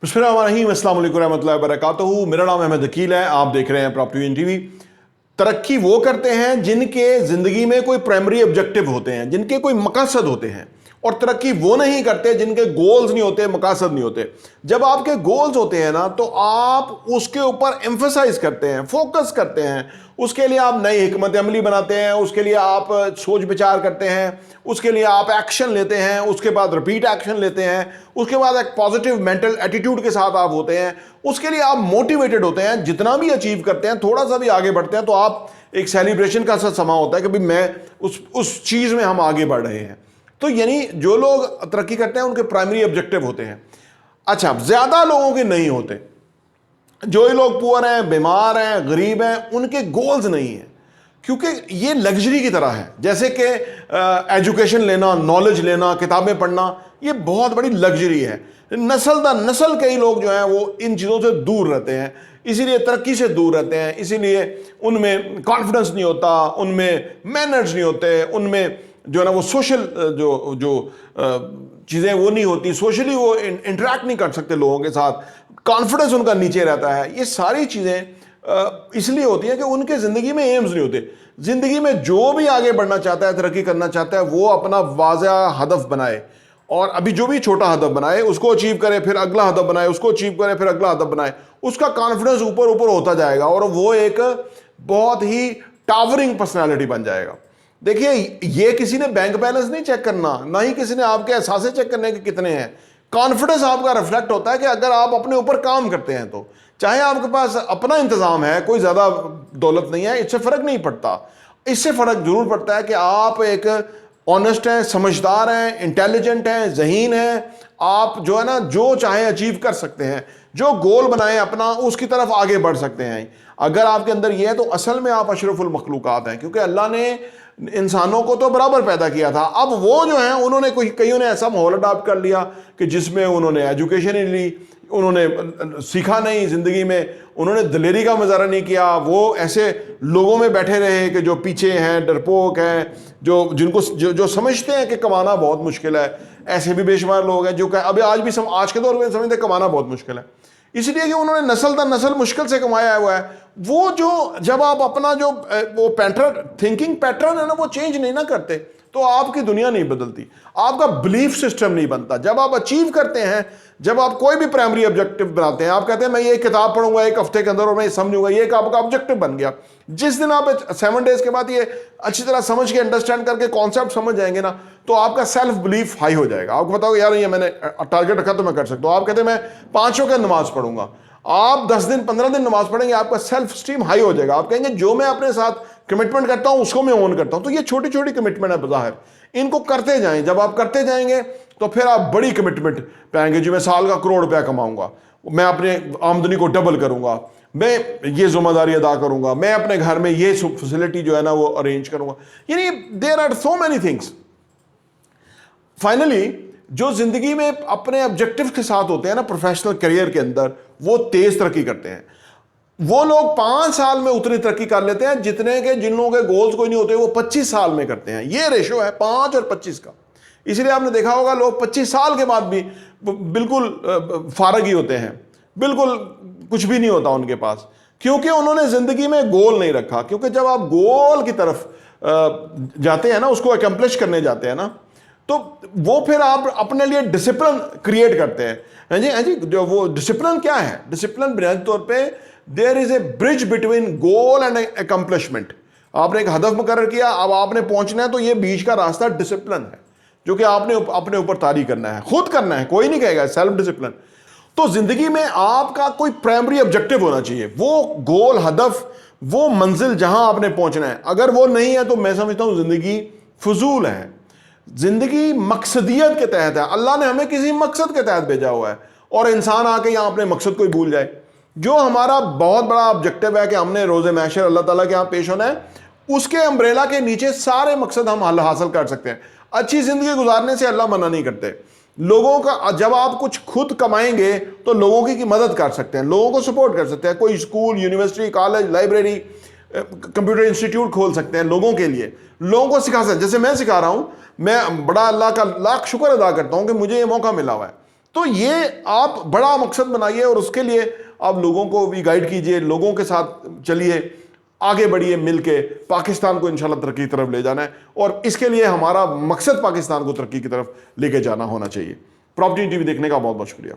बिस्मिल्लाहिर्रहमानिर्रहीम, अस्सलाम वालेकुम रहमतुल्लाहि व बरकातुहू। मेरा नाम अहमद अकील है। आप देख रहे हैं प्रॉपर्टी टीवी। तरक्की वो करते हैं जिनके जिंदगी में कोई प्राइमरी ऑब्जेक्टिव होते हैं, जिनके कोई मकसद होते हैं। और तरक्की वो नहीं करते जिनके गोल्स नहीं होते, मकसद नहीं होते। जब आपके गोल्स होते हैं ना, तो आप उसके ऊपर एम्फसाइज करते हैं, फोकस करते हैं। उसके लिए आप नई हिकमत अमली बनाते हैं, उसके लिए आप सोच विचार करते हैं, उसके लिए आप एक्शन लेते हैं, उसके बाद रिपीट एक्शन लेते हैं, उसके बाद एक पॉजिटिव मेंटल एटीट्यूड के साथ आप होते हैं, उसके लिए आप मोटिवेटेड होते हैं। जितना भी अचीव करते हैं, थोड़ा सा भी आगे बढ़ते हैं, तो आप एक सेलिब्रेशन का सा समा होता है कि भाई मैं उस चीज में हम आगे बढ़ रहे हैं। तो यानी जो लोग तरक्की करते हैं उनके प्राइमरी ऑब्जेक्टिव होते हैं। अच्छा, ज्यादा लोगों के नहीं होते। जो ही लोग पुअर हैं, बीमार हैं, गरीब हैं, उनके गोल्स नहीं हैं, क्योंकि ये लग्जरी की तरह है। जैसे कि एजुकेशन लेना, नॉलेज लेना, किताबें पढ़ना, ये बहुत बड़ी लग्जरी है। नस्ल दर नस्ल कई लोग जो हैं वो इन चीज़ों से दूर रहते हैं, इसीलिए तरक्की से दूर रहते हैं। इसीलिए उनमें कॉन्फिडेंस नहीं होता, उनमें मैनर्स नहीं होते, उनमें जो है ना वो सोशल जो जो चीज़ें वो नहीं होती, सोशली वो इंटरेक्ट नहीं कर सकते लोगों के साथ, कॉन्फिडेंस उनका नीचे रहता है। ये सारी चीज़ें इसलिए होती हैं कि उनके ज़िंदगी में एम्स नहीं होते। ज़िंदगी में जो भी आगे बढ़ना चाहता है, तरक्की करना चाहता है, वो अपना वाज़ा हदफ बनाए, और अभी जो भी छोटा हदफ बनाए उसको अचीव करे, फिर अगला हदफ बनाए, उसको अचीव करे, फिर अगला हदफ बनाए। उसका कॉन्फिडेंस ऊपर ऊपर होता जाएगा और वो एक बहुत ही टावरिंग पर्सनैलिटी बन जाएगा। देखिए, ये किसी ने बैंक बैलेंस नहीं चेक करना, ना ही किसी ने आपके एहसास चेक करने के कितने हैं। कॉन्फिडेंस आपका रिफ्लेक्ट होता है कि अगर आप अपने ऊपर काम करते हैं, तो चाहे आपके पास अपना इंतजाम है, कोई ज्यादा दौलत नहीं है, इससे फर्क नहीं पड़ता। इससे फर्क जरूर पड़ता है कि आप एक ऑनेस्ट हैं, समझदार हैं, इंटेलिजेंट हैं, ज़हीन हैं। आप जो है ना, जो चाहे अचीव कर सकते हैं, जो गोल बनाए अपना, उसकी तरफ आगे बढ़ सकते हैं। अगर आपके अंदर यह है तो असल में आप अशरफुल मखलूकात हैं, क्योंकि अल्लाह ने इंसानों को तो बराबर पैदा किया था। अब वो जो है, उन्होंने कईयों ने ऐसा माहौल अडॉप्ट कर लिया कि जिसमें उन्होंने एजुकेशन ही ली, उन्होंने सीखा नहीं ज़िंदगी में, उन्होंने दिलेरी का मुजाहरा नहीं किया। वो ऐसे लोगों में बैठे रहे कि जो पीछे हैं, डरपोक हैं, जो समझते हैं कि कमाना बहुत मुश्किल है। ऐसे भी बेशुमार लोग हैं जो अभी आज के दौर में समझते हैं कमाना बहुत मुश्किल है, इसलिए कि उन्होंने नस्ल दर नस्ल मुश्किल से कमाया हुआ है। वो जो जब आप अपना जो वो पैटर्न, थिंकिंग पैटर्न है ना, वो चेंज नहीं ना करते, तो आपकी दुनिया नहीं बदलती, आपका बिलीफ सिस्टम नहीं बनता। जब आप अचीव करते हैं, जब आप कोई भी प्राइमरी ऑब्जेक्टिव बनाते हैं, आप कहते हैं मैं ये किताब पढ़ूंगा एक हफ्ते के अंदर और मैं ये समझूंगा, ये एक आपका ऑब्जेक्टिव बन गया। जिस दिन आप 7 डेज के बाद ये अच्छी तरह समझ के, अंडरस्टैंड करके कॉन्सेप्ट समझ जाएंगे ना, तो आपका सेल्फ बिलीफ हाई हो जाएगा। आपको बताओ यार, ये मैंने टारगेट रखा तो मैं कर सकता हूँ। आप कहते हैं मैं 5 वक्त नमाज पढ़ूंगा, आप 10 दिन 15 दिन नमाज पढ़ेंगे, आपका सेल्फ स्टीम हाई हो जाएगा। आप कहेंगे जो मैं अपने साथ कमिटमेंट करता हूं उसको मैं ओन करता हूं। तो ये छोटी छोटी कमिटमेंट है बज़ाहिर, इनको करते जाएं। जब आप करते जाएंगे तो फिर आप बड़ी कमिटमेंट पाएंगे। जो मैं साल का 1 करोड़ रुपया कमाऊंगा, मैं अपने आमदनी को डबल करूंगा, मैं ये जिम्मेदारी अदा करूंगा, मैं अपने घर में ये फैसिलिटी जो है ना वो अरेंज करूंगा। यानी there are so many things. Finally जो जिंदगी में अपने ऑब्जेक्टिव के साथ होते हैं ना, प्रोफेशनल करियर के अंदर, वो तेज तरक्की करते हैं। वो लोग 5 साल में उतनी तरक्की कर लेते हैं जितने के जिन लोगों के गोल्स कोई नहीं होते वो 25 साल में करते हैं। ये रेशो है 5 और 25 का। इसलिए आपने देखा होगा लोग 25 साल के बाद भी बिल्कुल फारग ही होते हैं, बिल्कुल कुछ भी नहीं होता उनके पास, क्योंकि उन्होंने जिंदगी में गोल नहीं रखा। क्योंकि जब आप गोल की तरफ जाते हैं ना, उसको अकम्प्लिश करने जाते हैं ना, तो वो फिर आप अपने लिए डिसिप्लिन क्रिएट करते हैं। हाँ जी, हाँ जी। जो वो डिसिप्लिन क्या है? डिसिप्लिन बुनियादी तौर पे there is a bridge between goal and accomplishment. आपने एक हदफ मुकर्रर किया, अब आपने पहुंचना है, तो ये बीच का रास्ता डिसिप्लिन है, जो कि आपने अपने ऊपर तारी करना है, खुद करना है, कोई नहीं कहेगा, सेल्फ डिसिप्लिन। तो जिंदगी में आपका कोई प्राइमरी ऑब्जेक्टिव होना चाहिए, वो गोल, हदफ, वो मंजिल जहां आपने पहुंचना है। अगर वो नहीं है तो मैं समझता हूं जिंदगी फजूल है। जिंदगी मकसदियत के तहत है। अल्लाह ने हमें किसी मकसद के तहत भेजा हुआ है, और इंसान आके यहां अपने मकसद को ही भूल जाए। जो हमारा बहुत बड़ा ऑब्जेक्टिव है कि हमने रोज़े महशर अल्लाह ताला के यहां पेश होना है, उसके अम्ब्रेला के नीचे सारे मकसद हम हासिल कर सकते हैं। अच्छी जिंदगी गुजारने से अल्लाह मना नहीं करते। लोगों का, जब आप कुछ खुद कमाएंगे तो लोगों की मदद कर सकते हैं, लोगों को सपोर्ट कर सकते हैं। कोई school, university, college, library, computer institute खोल सकते हैं लोगों के लिए, लोगों को सिखा सकते हैं। जैसे मैं सिखा रहा हूं, मैं बड़ा अल्लाह का लाख शुक्र अदा करता हूं कि मुझे ये मौका मिला हुआ है। तो ये आप बड़ा मकसद बनाइए और उसके लिए आप लोगों को भी गाइड कीजिए, लोगों के साथ चलिए, आगे बढ़िए, मिलके पाकिस्तान को इंशाल्लाह तरक्की की तरफ ले जाना है। और इसके लिए हमारा मकसद पाकिस्तान को तरक्की की तरफ लेके जाना होना चाहिए। प्रॉपर्टी टीवी देखने का बहुत बहुत शुक्रिया।